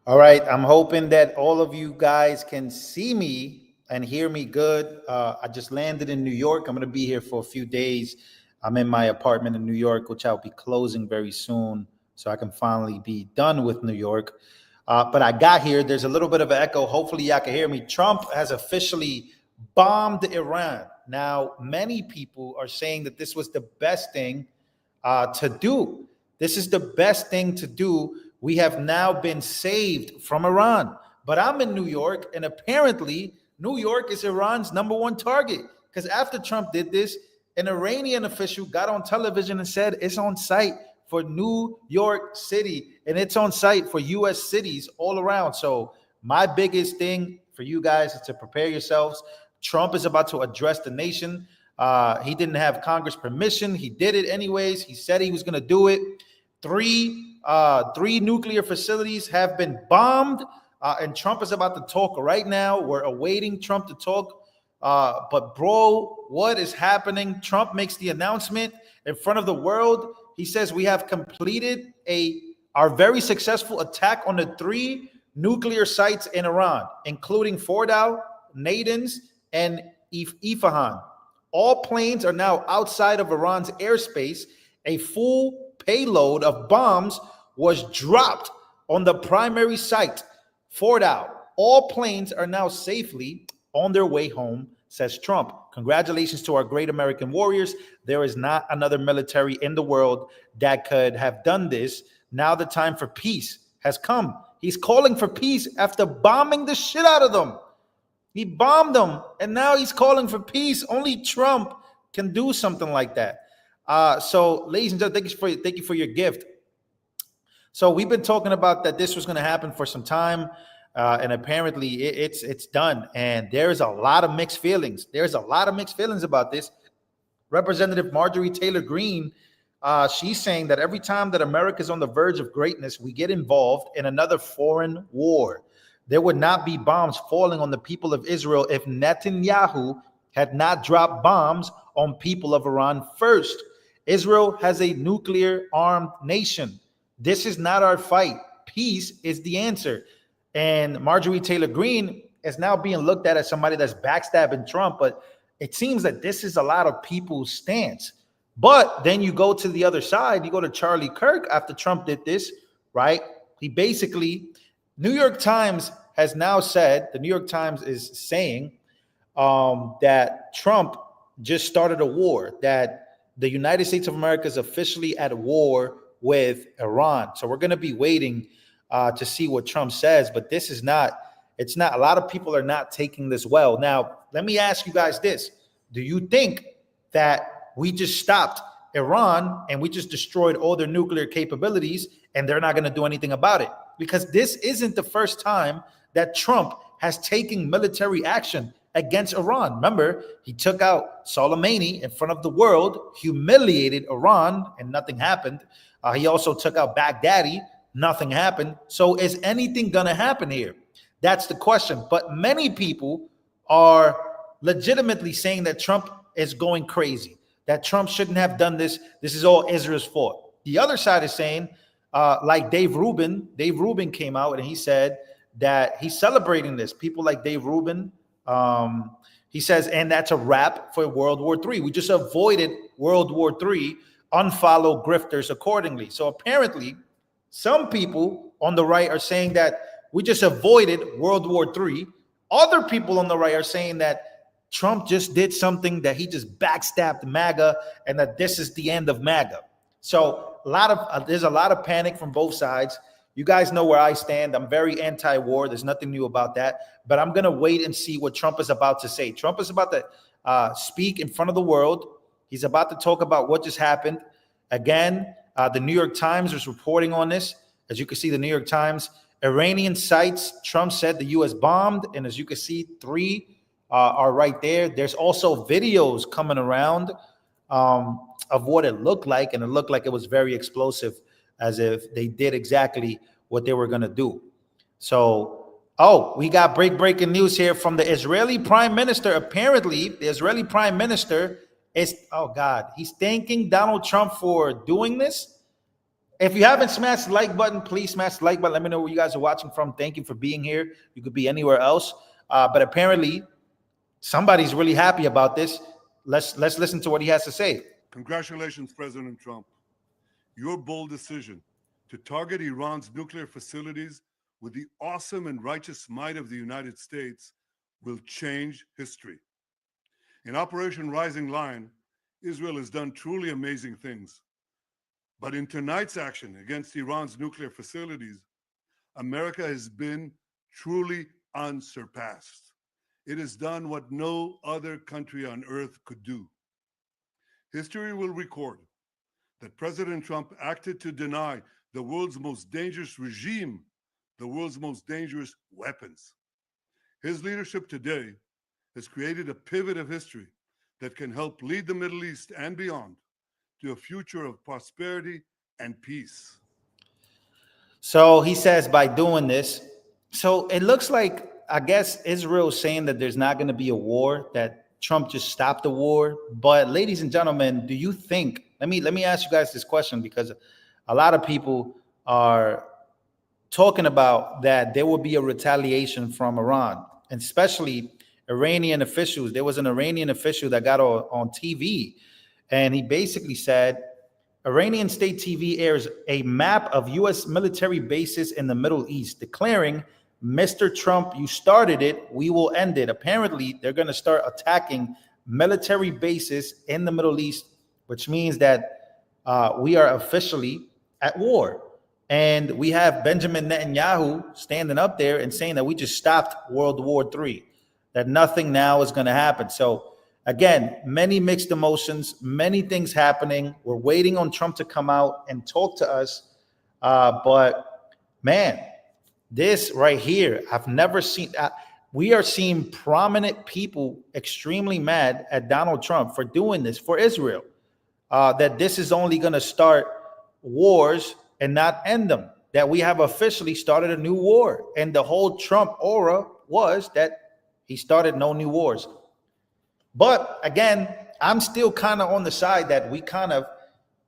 All right. I'm hoping that all of you guys can see me and hear me good. I just landed in New York. I'm going to be here for a few days. I'm in my apartment in New York, which I'll be closing very soon so I can finally be done with New York. But I got here. There's a little bit of an echo. Hopefully, y'all can hear me. Trump has officially bombed Iran. Now, many people are saying that this was the best thing to do. This is the best thing to do. We have now been saved from Iran. But I'm in New York, and apparently, New York is Iran's #1 target. Because after Trump did this, an Iranian official got on television and said it's on site for New York City, and it's on site for U.S. cities all around. So my biggest thing for you guys is to prepare yourselves. Trump is about to address the nation. He didn't have Congress permission. He did it anyways. He said he was going to do it. Three nuclear facilities have been bombed, and Trump is about to talk right now. We're awaiting Trump to talk. But bro, what is happening? Trump makes the announcement in front of the world. He says we have completed our very successful attack on the 3 nuclear sites in Iran, including Fordow, Natanz, and Isfahan. All planes are now outside of Iran's airspace. A full payload of bombs was dropped on the primary site, Fordow. All planes are now safely on their way home, says Trump. Congratulations to our great American warriors. There is not another military in the world that could have done this. Now the time for peace has come. He's calling for peace after bombing the shit out of them. He bombed them, and now he's calling for peace. Only Trump can do something like that. So, ladies and gentlemen, thank you for your gift. So we've been talking about that this was going to happen for some time, and apparently it's done. And there's a lot of mixed feelings. There's a lot of mixed feelings about this. Representative Marjorie Taylor Greene, she's saying that every time that America is on the verge of greatness, we get involved in another foreign war. There would not be bombs falling on the people of Israel if Netanyahu had not dropped bombs on people of Iran first. Israel has a nuclear-armed nation. This is not our fight. Peace is the answer. And Marjorie Taylor Greene is now being looked at as somebody that's backstabbing Trump, but it seems that this is a lot of people's stance. But then you go to the other side, you go to Charlie Kirk after Trump did this, right? He basically, New York Times has now said, the New York Times is saying that Trump just started a war, that the United States of America is officially at war with Iran. So we're going to be waiting to see what Trump says, but this is not, it's not, a lot of people are not taking this well. Now, let me ask you guys this. Do you think that we just stopped Iran and we just destroyed all their nuclear capabilities and they're not going to do anything about it? Because this isn't the first time that Trump has taken military action against Iran. Remember, he took out Soleimani in front of the world, humiliated Iran, and nothing happened. He also took out Baghdadi. Nothing happened. So is anything going to happen here? That's the question. But many people are legitimately saying that Trump is going crazy, that Trump shouldn't have done this. This is all Israel's fault. The other side is saying, like Dave Rubin came out and he said that he's celebrating this. People like Dave Rubin, he says, and that's a wrap for World War III. We just avoided World War III, unfollow grifters accordingly. So apparently, some people on the right are saying that we just avoided World War III. Other people on the right are saying that Trump just did something, that he just backstabbed MAGA, and that this is the end of MAGA. So there's a lot of panic from both sides. You guys know where I stand. I'm very anti-war. There's nothing new about that. But I'm going to wait and see what Trump is about to say. Trump is about to speak in front of the world. He's about to talk about what just happened. Again, the New York Times was reporting on this. As you can see, the New York Times, Iranian sites, Trump said the U.S. bombed. And as you can see, 3 are right there. There's also videos coming around of what it looked like. And it looked like it was very explosive, as if they did exactly what they were going to do. So, we got breaking news here from the Israeli prime minister. Apparently, the Israeli prime minister is, he's thanking Donald Trump for doing this. If you haven't smashed the like button, please smash the like button. Let me know where you guys are watching from. Thank you for being here. You could be anywhere else. But apparently, somebody's really happy about this. Let's listen to what he has to say. Congratulations, President Trump. Your bold decision to target Iran's nuclear facilities with the awesome and righteous might of the United States will change history. In Operation Rising Lion, Israel has done truly amazing things. But in tonight's action against Iran's nuclear facilities, America has been truly unsurpassed. It has done what no other country on earth could do. History will record that President Trump acted to deny the world's most dangerous regime the world's most dangerous weapons. His leadership today has created a pivot of history that can help lead the Middle East and beyond to a future of prosperity and peace. So he says by doing this, so it looks like, I guess, Israel is saying that there's not going to be a war, that Trump just stopped the war. But ladies and gentlemen, do you think, let me ask you guys this question, because a lot of people are talking about that there will be a retaliation from Iran, and especially Iranian officials. There was an Iranian official that got on TV, and he basically said, Iranian state TV airs a map of U.S. military bases in the Middle East, declaring, Mr. Trump, you started it, we will end it. Apparently, they're going to start attacking military bases in the Middle East, which means that we are officially at war. And we have Benjamin Netanyahu standing up there and saying that we just stopped World War III, that nothing now is going to happen. So again, many mixed emotions, many things happening. We're waiting on Trump to come out and talk to us. But man, this right here, I've never seen. We are seeing prominent people extremely mad at Donald Trump for doing this for Israel, that this is only going to start wars and not end them, that we have officially started a new war. And the whole Trump aura was that he started no new wars. But again, I'm still kind of on the side that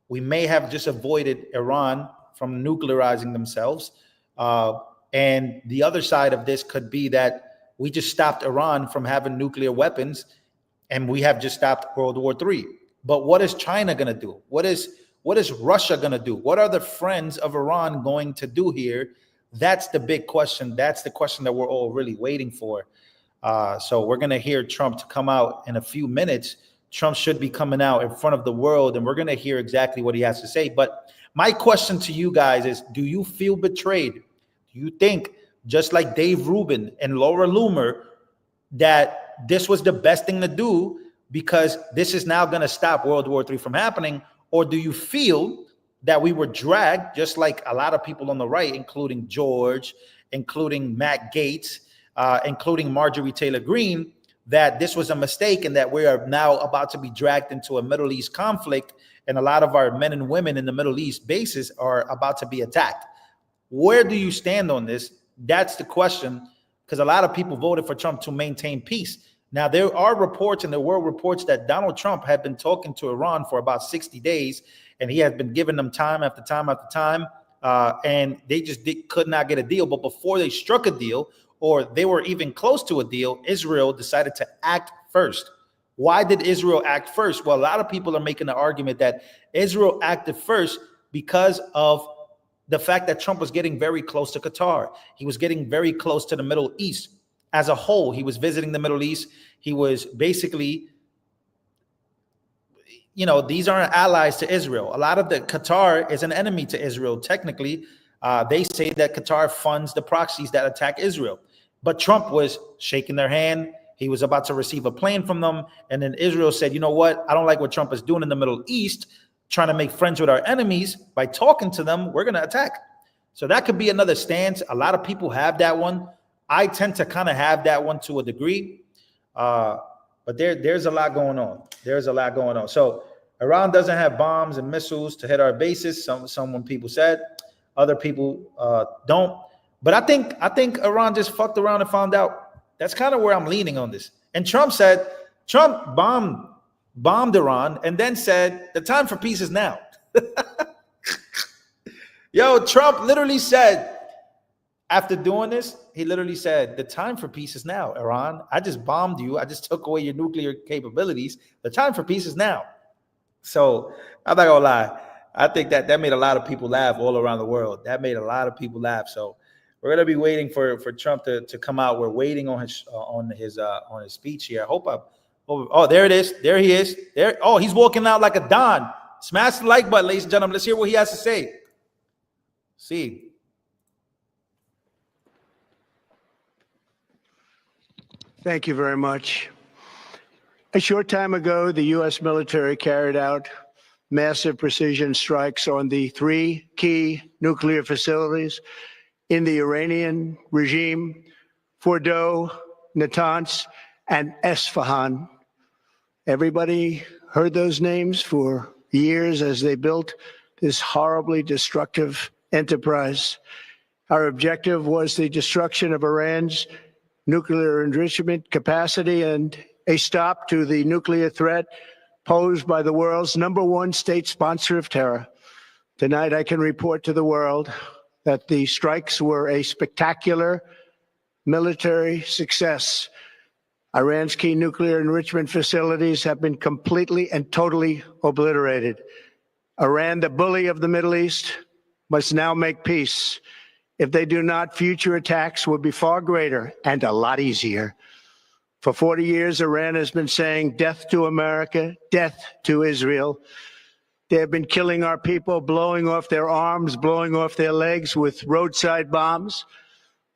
we may have just avoided Iran from nuclearizing themselves. And the other side of this could be that we just stopped Iran from having nuclear weapons, and we have just stopped World War III. But what is China going to do? What is Russia going to do? What are the friends of Iran going to do here? That's the big question. That's the question that we're all really waiting for. So we're going to hear Trump to come out in a few minutes. Trump should be coming out in front of the world, and we're going to hear exactly what he has to say. But my question to you guys is, do you feel betrayed? Do you think, just like Dave Rubin and Laura Loomer, that this was the best thing to do because this is now going to stop World War III from happening? Or do you feel that we were dragged, just like a lot of people on the right, including George, including Matt Gaetz, including Marjorie Taylor Greene, that this was a mistake and that we are now about to be dragged into a Middle East conflict, and a lot of our men and women in the Middle East bases are about to be attacked? Where do you stand on this? That's the question, because a lot of people voted for Trump to maintain peace. Now, there are reports, and there were reports, that Donald Trump had been talking to Iran for about 60 days, and he had been giving them time after time after time, and they just could not get a deal. But before they struck a deal, or they were even close to a deal, Israel decided to act first. Why did Israel act first? Well, a lot of people are making the argument that Israel acted first because of the fact that Trump was getting very close to Qatar. He was getting very close to the Middle East as a whole. He was visiting the Middle East. He was basically, these aren't allies to Israel. A lot of Qatar is an enemy to Israel. Technically, they say that Qatar funds the proxies that attack Israel. But Trump was shaking their hand. He was about to receive a plane from them. And then Israel said, you know what? I don't like what Trump is doing in the Middle East, trying to make friends with our enemies. By talking to them, we're going to attack. So that could be another stance. A lot of people have that one. I tend to kind of have that one to a degree. But there's a lot going on. There's a lot going on. So Iran doesn't have bombs and missiles to hit our bases. Some people said. Other people don't. But I think Iran just fucked around and found out. That's kind of where I'm leaning on this. And Trump bombed Iran and then said the time for peace is now. Yo, Trump literally said, after doing this, he literally said, the time for peace is now, Iran. I just bombed you. I just took away your nuclear capabilities. The time for peace is now. So I'm not gonna lie. I think that made a lot of people laugh all around the world. That made a lot of people laugh. So we're gonna be waiting for Trump to come out. We're waiting on his speech here. I hope I. Oh, there it is. There he is. There. Oh, he's walking out like a don. Smash the like button, ladies and gentlemen. Let's hear what he has to say. See. Thank you very much. A short time ago, the U.S. military carried out massive precision strikes on the 3 key nuclear facilities in the Iranian regime: Fordow, Natanz, and Esfahan. Everybody heard those names for years as they built this horribly destructive enterprise. Our objective was the destruction of Iran's nuclear enrichment capacity and a stop to the nuclear threat posed by the world's #1 state sponsor of terror. Tonight, I can report to the world that the strikes were a spectacular military success. Iran's key nuclear enrichment facilities have been completely and totally obliterated. Iran, the bully of the Middle East, must now make peace. If they do not, future attacks will be far greater and a lot easier. For 40 years, Iran has been saying death to America, death to Israel. They have been killing our people, blowing off their arms, blowing off their legs with roadside bombs.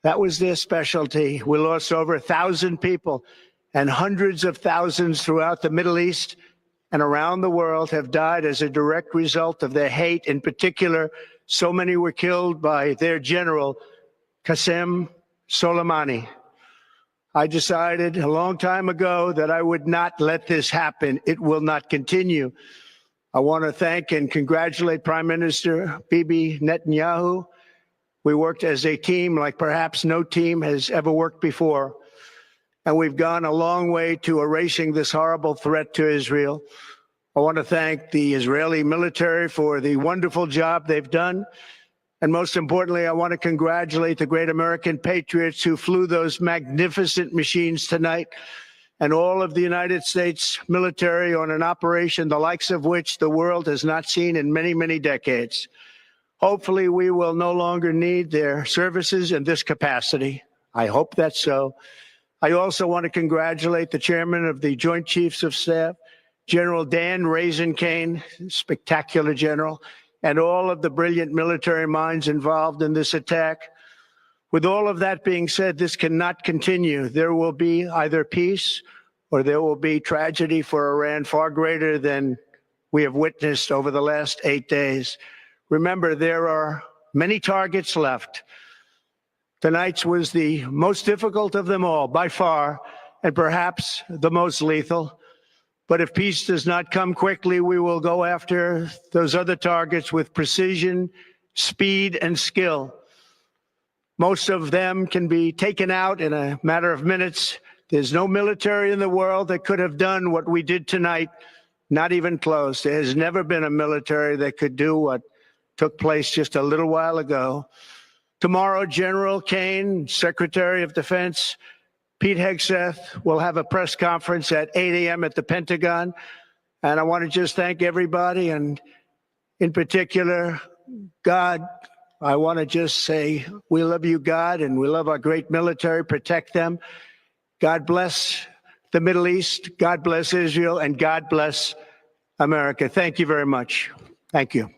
That was their specialty. We lost over 1,000 people, and hundreds of thousands throughout the Middle East and around the world have died as a direct result of their hate. In particular, so many were killed by their general, Qasem Soleimani. I decided a long time ago that I would not let this happen. It will not continue. I want to thank and congratulate Prime Minister Bibi Netanyahu. We worked as a team like perhaps no team has ever worked before. And we've gone a long way to erasing this horrible threat to Israel. I want to thank the Israeli military for the wonderful job they've done. And most importantly, I want to congratulate the great American patriots who flew those magnificent machines tonight, and all of the United States military on an operation the likes of which the world has not seen in many, many decades. Hopefully, we will no longer need their services in this capacity. I hope that's so. I also want to congratulate the chairman of the Joint Chiefs of Staff, General Dan Raisin-Kane, spectacular general, and all of the brilliant military minds involved in this attack. With all of that being said, this cannot continue. There will be either peace or there will be tragedy for Iran far greater than we have witnessed over the last 8 days. Remember, there are many targets left. Tonight's was the most difficult of them all, by far, and perhaps the most lethal. But if peace does not come quickly, we will go after those other targets with precision, speed, and skill. Most of them can be taken out in a matter of minutes. There's no military in the world that could have done what we did tonight, not even close. There has never been a military that could do what took place just a little while ago. Tomorrow, General Kane, Secretary of Defense, Pete Hegseth will have a press conference at 8 a.m. at the Pentagon. And I want to just thank everybody, and in particular, God. I want to just say we love you, God, and we love our great military. Protect them. God bless the Middle East. God bless Israel, and God bless America. Thank you very much. Thank you.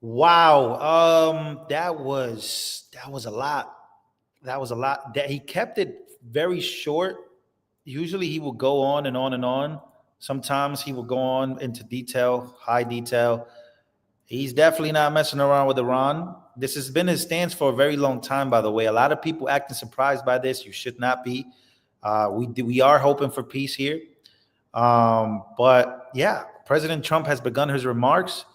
Wow. That was a lot. That was a lot. That he kept it very short. Usually he will go on and on and on. Sometimes he will go on into detail, high detail. He's definitely not messing around with Iran. This has been his stance for a very long time, by the way. A lot of people acting surprised by this. You should not be. We are hoping for peace here. But yeah, President Trump has begun his remarks.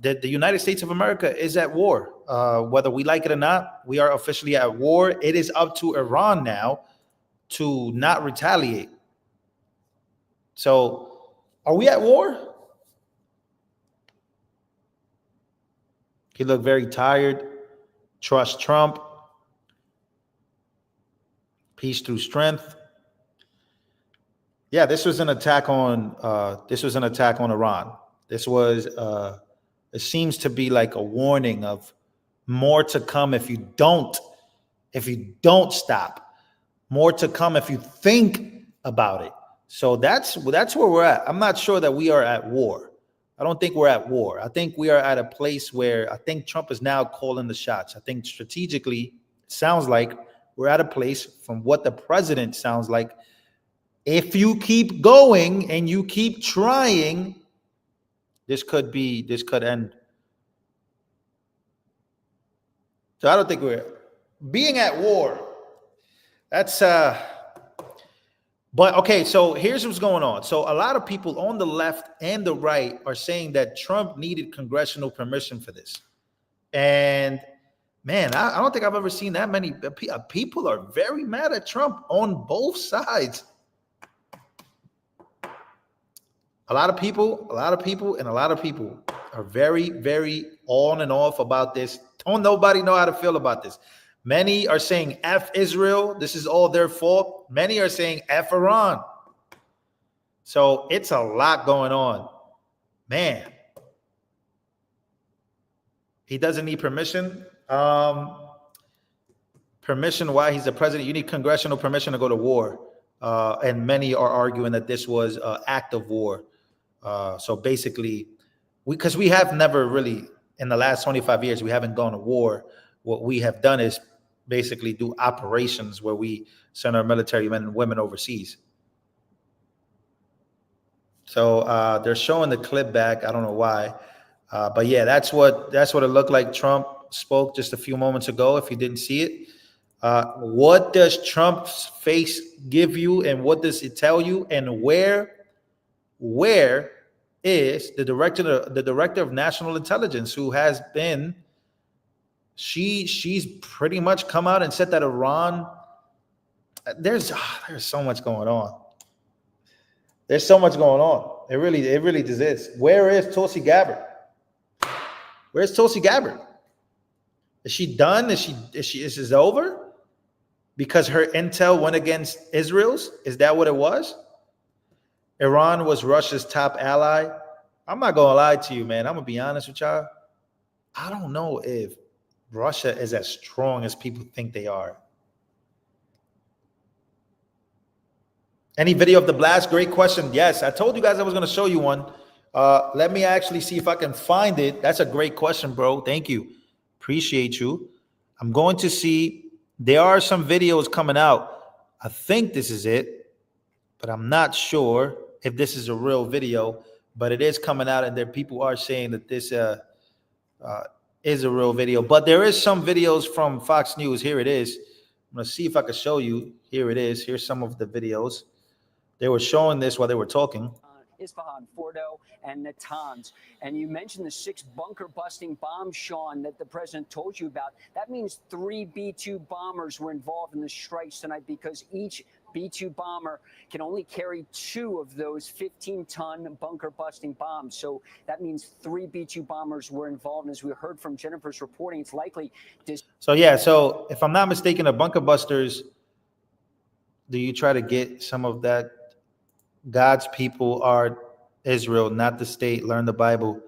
That the United States of America is at war. Whether we like it or not, we are officially at war. It is up to Iran now to not retaliate. So are we at war? He looked very tired. Trust Trump. Peace through strength. Yeah, this was an attack on Iran. This was it seems to be like a warning of more to come if you don't stop. More to come if you think about it. So that's where we're at. I'm not sure that we are at war. I don't think we're at war. I think we are at a place where I think Trump is now calling the shots. I think strategically, it sounds like we're at a place from what the president sounds like. If you keep going and you keep trying, this could end. So I don't think we're being at war. That's but okay, so here's what's going on. So a lot of people on the left and the right are saying that Trump needed congressional permission for this. And man, I don't think I've ever seen that many people are very mad at Trump on both sides. A lot of people are very, very on and off about this. Don't nobody know how to feel about this. Many are saying F Israel. This is all their fault. Many are saying F Iran. So it's a lot going on. Man. He doesn't need permission. Permission why he's the president. You need congressional permission to go to war. And many are arguing that this was an act of war. So basically, because we have never really, in the last 25 years, we haven't gone to war. What we have done is basically do operations where we send our military men and women overseas. So they're showing the clip back. I don't know why. But yeah, that's what it looked like. Trump spoke just a few moments ago, if you didn't see it. What does Trump's face give you, and what does it tell you? And where is the director of national intelligence, who has been, she's pretty much come out and said that Iran, there's so much going on. There's so much going on. It really does this. Where is Tulsi Gabbard? Where's Tulsi Gabbard? Is she done? Is this over? Because her intel went against Israel's? Is that what it was? Iran was Russia's top ally. I'm not gonna lie to you, man. I'm gonna be honest with y'all. I don't know if Russia is as strong as people think they are. Any video of the blast? Great question. Yes, I told you guys I was gonna show you one. Let me actually see if I can find it. That's a great question, bro. Thank you. Appreciate you. I'm going to see. There are some videos coming out. I think this is it, but I'm not sure if this is a real video, but it is coming out, and there people are saying that this is a real video. But there is some videos from Fox News. Here it is. I'm going to see if I can show you. Here it is. Here's some of the videos. They were showing this while they were talking. Isfahan, Fordo, and Natanz. And you mentioned the 6 bunker-busting bombs, Sean, that the president told you about. That means 3 B-2 bombers were involved in the strikes tonight, because each B-2 bomber can only carry 2 of those 15-ton bunker-busting bombs. So that means 3 B-2 bombers were involved. And as we heard from Jennifer's reporting, it's likely this. So yeah, so if I'm not mistaken, the bunker busters, do you try to get some of that? God's people are Israel, not the state. Learn the Bible.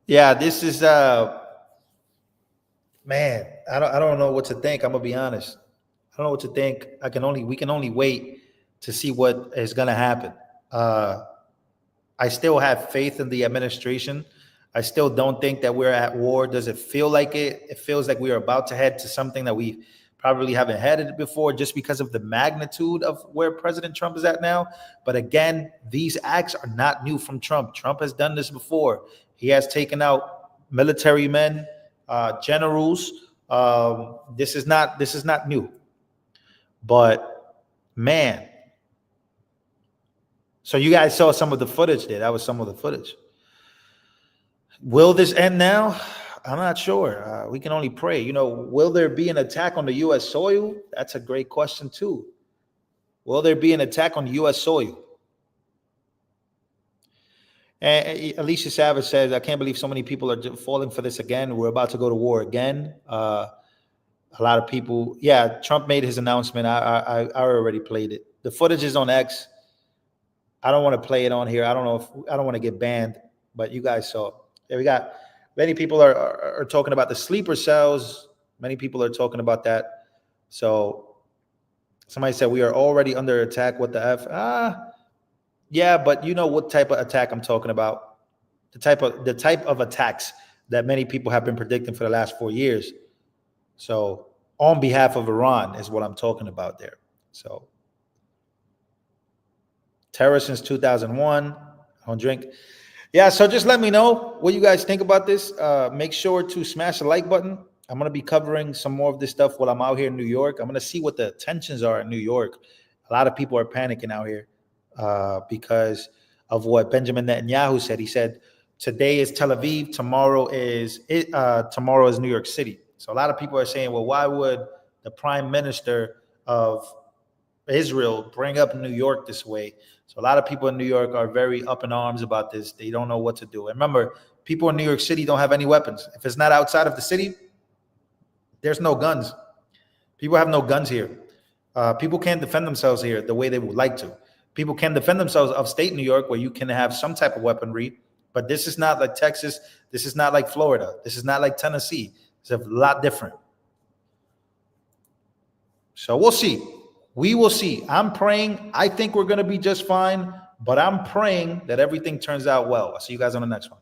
Yeah, this is man, I don't know what to think. I'm gonna be honest. I don't know what to think. We can only wait to see what is gonna happen. I still have faith in the administration. I still don't think that we're at war. Does it feel like it? It feels like we are about to head to something that we probably haven't headed before, just because of the magnitude of where President Trump is at now. But again, these acts are not new from Trump. Trump has done this before. He has taken out military men, generals. This is not new. But man, so you guys saw some of the footage there. That was some of the footage. Will this end now? I'm not sure. We can only pray. Will there be an attack on the U.S. soil? That's a great question too. Will there be an attack on U.S. soil? And Alicia Savage says, I can't believe so many people are falling for this again. We're about to go to war again. A lot of people, yeah, Trump made his announcement. I already played it. The footage is on X. I don't want to play it on here. I don't know if I don't want to get banned, but you guys saw. Yeah, we got many people are talking about the sleeper cells. Many people are talking about that. So somebody said we are already under attack. What the F? Yeah, but you know what type of attack I'm talking about. The type of attacks that many people have been predicting for the last 4 years. So on behalf of Iran is what I'm talking about there. So terror since 2001. I don't drink. Yeah, so just let me know what you guys think about this. Make sure to smash the like button. I'm going to be covering some more of this stuff while I'm out here in New York. I'm going to see what the tensions are in New York. A lot of people are panicking out here because of what Benjamin Netanyahu said. He said, today is Tel Aviv, tomorrow is New York City. So a lot of people are saying, well, why would the prime minister of Israel bring up New York this way? So a lot of people in New York are very up in arms about this. They don't know what to do. And remember, people in New York City don't have any weapons. If it's not outside of the city, there's no guns. People have no guns here. People can't defend themselves here the way they would like to. People can defend themselves upstate New York where you can have some type of weaponry, but this is not like Texas. This is not like Florida. This is not like Tennessee. It's a lot different. So we'll see. We will see. I'm praying. I think we're going to be just fine, but I'm praying that everything turns out well. I'll see you guys on the next one.